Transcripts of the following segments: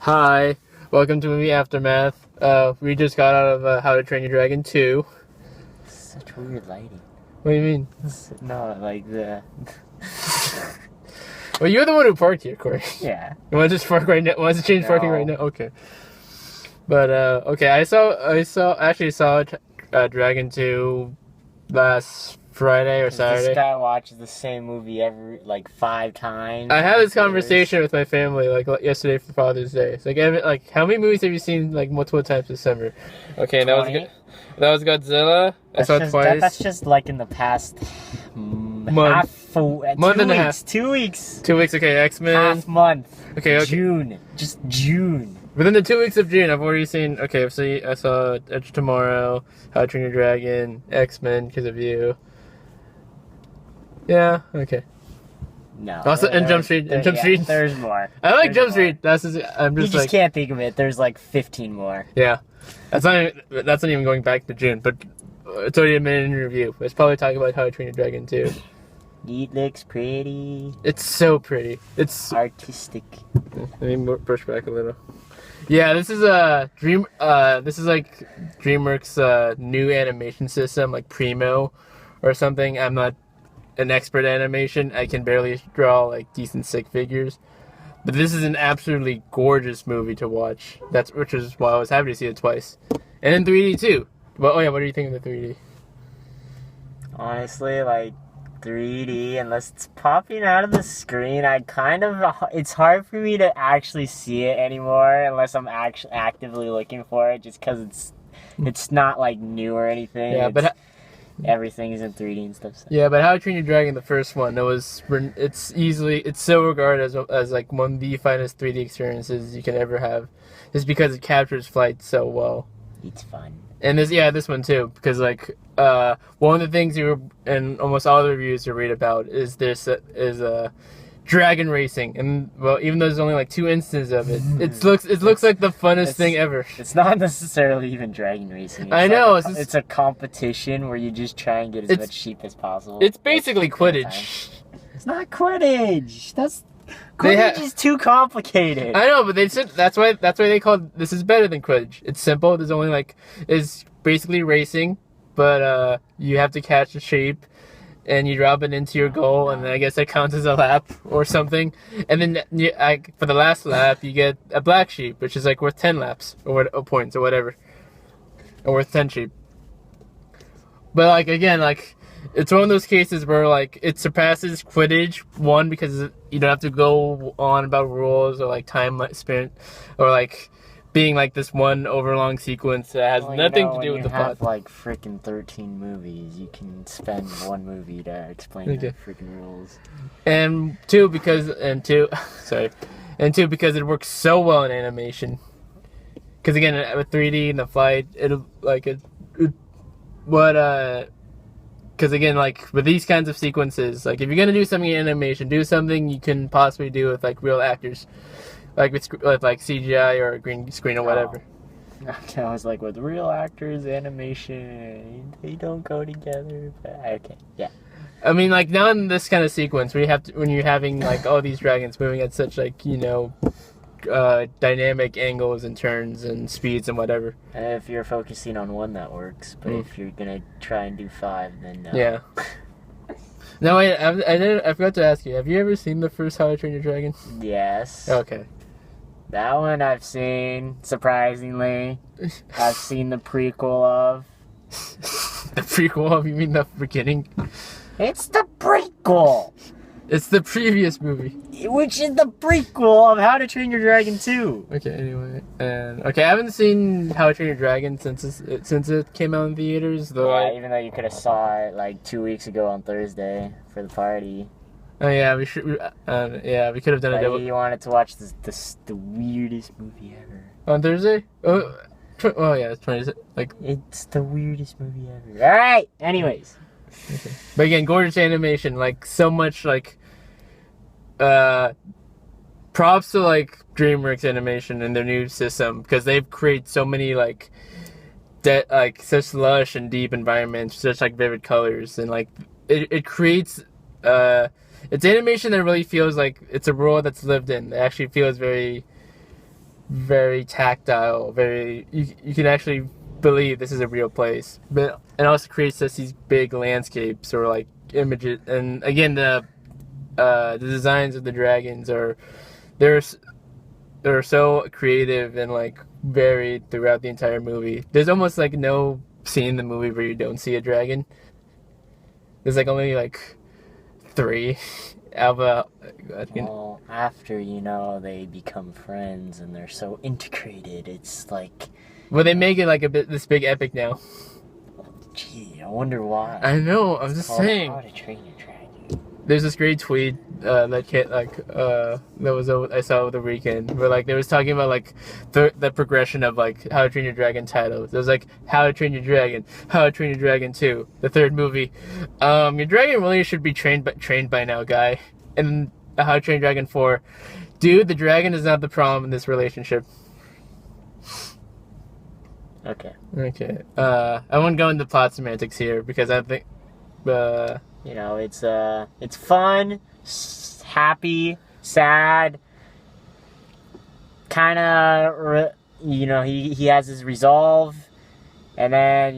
Hi, welcome to Movie Aftermath. We just got out of How to Train Your Dragon 2. Such weird lighting. What do you mean? No, like the. Well, you're the one who parked here, Cory. Yeah. You want to just park right now? Want to change parking right now? Okay. But okay, I actually saw Dragon 2 last Friday or Saturday. This guy watches the same movie every 5 times. I had this conversation with my family yesterday for Father's Day. It's like how many movies have you seen multiple times this summer? Okay, that was good. That was Godzilla. I saw it twice. That's just in the past month and a half. 2 weeks. 2 weeks. Okay, X-Men. Half month. Okay. June. Just June. Within the 2 weeks of June, I've already seen. Okay, I saw Edge of Tomorrow, How to Train Your Dragon, X-Men because of you. Yeah. Okay. No. Also, and Jump Street. There's more. I like Jump Street. I'm just. You just can't think of it. There's 15 more. Yeah. That's not even going back to June, but it's already a minute in review. It's probably talking about How to Train Your Dragon 2. It looks pretty. It's so pretty. It's artistic. Let me push back a little. Yeah, this is This is like DreamWorks' new animation system, like Primo, or something. I'm not an expert at animation. I can barely draw decent stick figures, but this is an absolutely gorgeous movie to watch. Which is why I was happy to see it twice, and in 3D too. Well, what do you think of the 3D? Honestly, 3D, unless it's popping out of the screen, it's hard for me to actually see it anymore unless I'm actually actively looking for it, just because it's not new or anything. Yeah, everything's in 3D and stuff. So. Yeah, but How to Train Your Dragon, the first one, it's so regarded as one of the finest 3D experiences you can ever have, just because it captures flight so well. It's fun. And this one too, because one of the things and almost all the reviews you read about is dragon racing, and even though there's only 2 instances of it, it looks like the funnest thing ever. It's not necessarily even dragon racing. I know it's a competition where you just try and get as much sheep as possible. It's basically Quidditch. It's not Quidditch. Quidditch is too complicated. I know, but they said that's why they called this is better than Quidditch. It's simple. There's only it's basically racing, but you have to catch a sheep, and you drop it into your goal, and then I guess that counts as a lap or something. And then for the last lap, you get a black sheep, which is worth 10 laps or points or whatever, or worth 10 sheep. But it's one of those cases where it surpasses Quidditch, one, because you don't have to go on about rules or time spent or being this one overlong sequence that has nothing to do with the plot. When you have freaking 13 movies, you can spend one movie to explain the freaking rules. And two because it works so well in animation. Because again, with 3D and the flight, because again, with these kinds of sequences, if you're gonna do something in animation, do something you can possibly do with real actors, with CGI or a green screen or whatever. I was with real actors, animation, they don't go together. But okay, yeah. I mean, now in this kind of sequence, when you're having all these dragons moving at such dynamic angles and turns and speeds and whatever. If you're focusing on one, that works. But if you're gonna try and do 5, then no. Yeah. No, wait. I forgot to ask you. Have you ever seen the first How to Train Your Dragon? Yes. Okay. That one I've seen. Surprisingly, I've seen the prequel of. The prequel of? You mean the beginning? It's the prequel. It's the previous movie. Which is the prequel of How to Train Your Dragon 2. Okay, anyway. I haven't seen How to Train Your Dragon since it came out in theaters, though. Yeah, even though you could have saw it 2 weeks ago on Thursday for the party. Oh yeah, we should. We could have done it. You wanted to watch the weirdest movie ever. On Thursday? Oh yeah, it's 20. It's the weirdest movie ever. All right. Anyways. Okay. But again, gorgeous animation, so much props to DreamWorks Animation and their new system, because they've created so many such lush and deep environments, such vivid colors, and it creates it's animation that really feels like it's a world that's lived in. It actually feels very very tactile, very you can actually believe this is a real place. But it also creates us these big landscapes or like images. And again, the designs of the dragons they're so creative and like varied throughout the entire movie. There's almost like no scene in the movie where you don't see a dragon. There's like only like 3. Alva. Well, after they become friends and they're so integrated, it's like. Well, they make it like this big epic now. Gee, I wonder why. I know. I'm just saying. How to Train Your Dragon. There's this great tweet that was I saw over the weekend where like they was talking about like the progression of like How to Train Your Dragon titles. It was like How to Train Your Dragon, How to Train Your Dragon 2, the 3rd movie. Your dragon really should be trained by now, guy. And How to Train Your Dragon 4, dude, the dragon is not the problem in this relationship. Okay. I won't go into plot semantics here because I think. It's fun, happy, sad. Kind of, he has his resolve, and then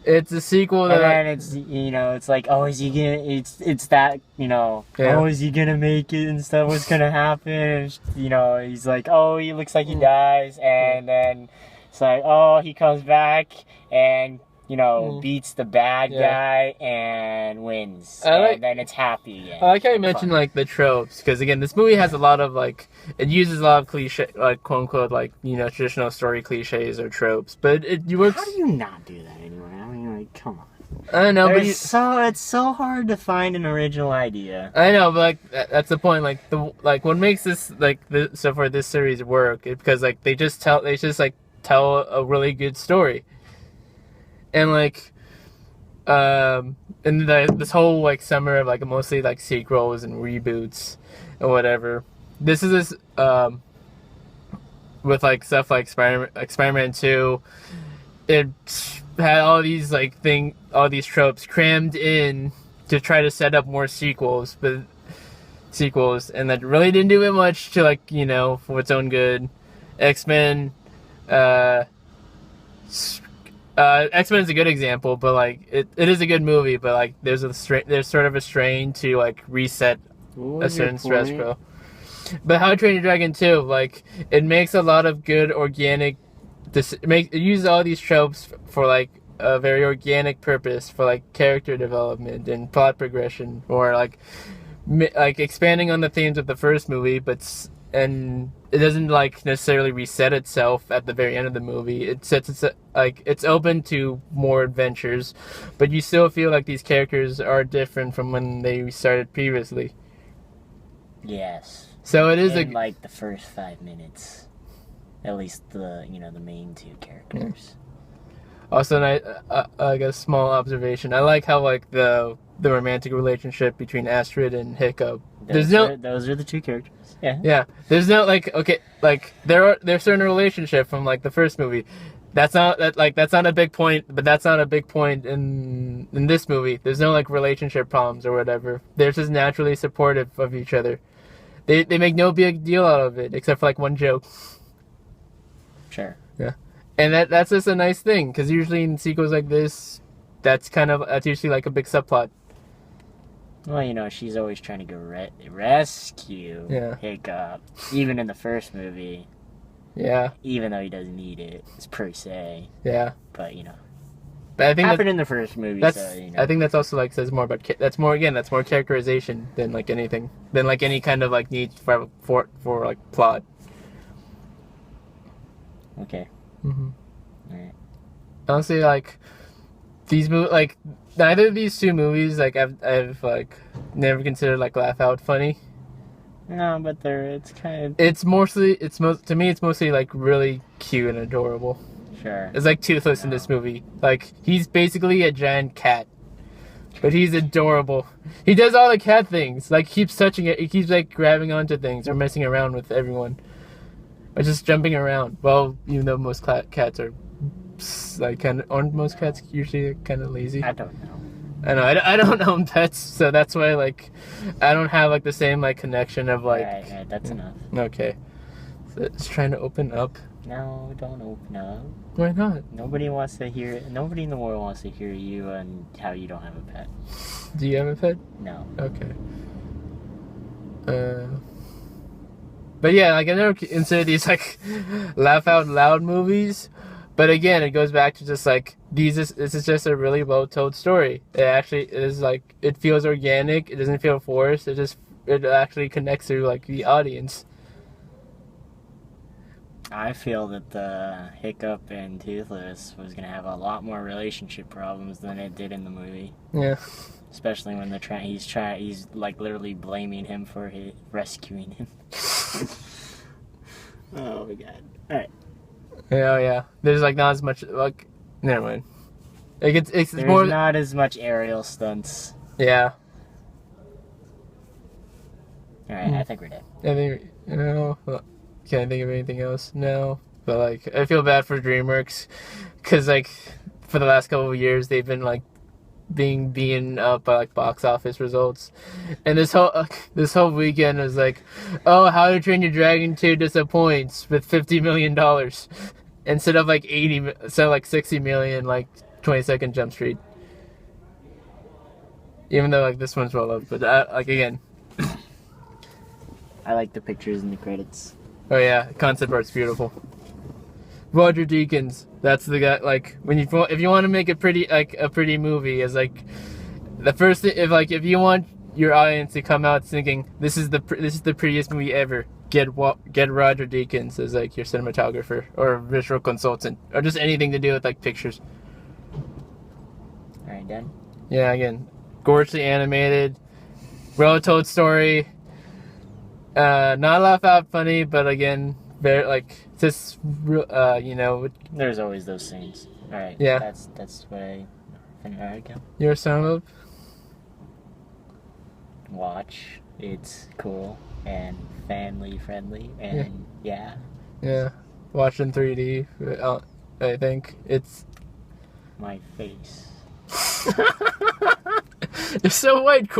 it's a sequel. And then it's like, oh, is he gonna? It's that oh, is he gonna make it and stuff? What's gonna happen? He's like, oh, he looks like he dies, and then it's like, oh, he comes back and. Beats the bad guy and wins. And then it's happy again. I like how you mentioned, like, the tropes. Because, again, this movie has a lot of, like... It uses a lot of cliche... Like, quote-unquote, like, traditional story cliches or tropes. But it works... How do you not do that anymore? I mean, like, come on. I don't know, it's so hard to find an original idea. I know, but, like, that's the point. Like, what makes this, like, so far this series work is because, like, they just tell a really good story. And like, this whole like summer of like mostly like sequels and reboots and whatever. This is with like stuff like Spider-Man 2. It had all these all these tropes crammed in to try to set up more sequels, and that really didn't do it much to like for its own good. X-Men. X-Men is a good example, but like it is a good movie, but like there's sort of a strain to like reset a certain stress flow. But How to Train Your Dragon 2, like it makes a lot of good organic. It uses all these tropes for like a very organic purpose for like character development and plot progression, or like expanding on the themes of the first movie, and it doesn't like necessarily reset itself at the very end of the movie. It's open to more adventures, but you still feel like these characters are different from when they started previously. Yes. So it is like the first 5 minutes, at least the main 2 characters. Also, I got a small observation. I like how like the romantic relationship between Astrid and Hiccup. Those are the 2 characters. Yeah. Yeah. There's no there's certain relationship from like the first movie. That's not a big point, but that's not a big point in this movie. There's no like relationship problems or whatever. They're just naturally supportive of each other. They make no big deal out of it except for like one joke. Sure. Yeah. And that's just a nice thing because usually in sequels like this, that's usually like a big subplot. Well, she's always trying to go rescue Hiccup, even in the first movie. Yeah. Even though he doesn't need it, it's per se. Yeah. But But I think happened in the first movie. I think that's also like says more about that's more characterization than like anything than like any kind of like need for like plot. Okay. Mm-hmm. All right. Honestly, like these like neither of these 2 movies like I've like never considered like laugh out funny. No, but to me it's mostly like really cute and adorable. Sure. It's like Toothless in this movie. Like he's basically a giant cat, but he's adorable. He does all the cat things. Like keeps touching it. He keeps like grabbing onto things or messing around with everyone, or just jumping around. Well, even though most cats are like aren't most cats usually kind of lazy? I don't know. I don't own pets, so that's why like I don't have like the same like connection of like. Right, that's enough. Okay. It's trying to open up. No, don't open up. Why not? Nobody wants to hear. Nobody in the world wants to hear you and how you don't have a pet. Do you have a pet? No. Okay. But yeah, like I never consider these like laugh out loud movies. But again, it goes back to just like this is just a really well told story. It actually is like it feels organic. It doesn't feel forced. It actually connects to like the audience. I feel that the Hiccup and Toothless was gonna have a lot more relationship problems than it did in the movie. Yeah. Especially when he's like literally blaming him for rescuing him. Oh my god! All right. Yeah, yeah. There's like not as much like. Never mind. It's There's more. not as much aerial stunts. Yeah. All right, I think we're dead. I think well, can't I think of anything else? No. But like, I feel bad for DreamWorks, because like for the last couple of years they've been like being beaten up by like box office results, and this whole weekend was like, oh, How to Train Your Dragon 2 disappoints with $50 million instead of like 80, so like 60 million like 22nd Jump Street. Even though like this one's well loved, but like again. I like the pictures in the credits. Oh yeah, concept art's beautiful. Roger Deakins, that's the guy. Like if you want to make a pretty movie, is like the first thing. If you want your audience to come out thinking this is the prettiest movie ever, get Roger Deakins as like your cinematographer or visual consultant or just anything to do with like pictures. All right, done. Yeah, again, gorgeously animated, well told story. Not laugh out funny, but again, very like just There's always those scenes. All right. Yeah. That's what I. All right, go. Your sound up. Watch. It's cool and family friendly and yeah. Yeah, watch in 3D. I think it's. My face. You're so white.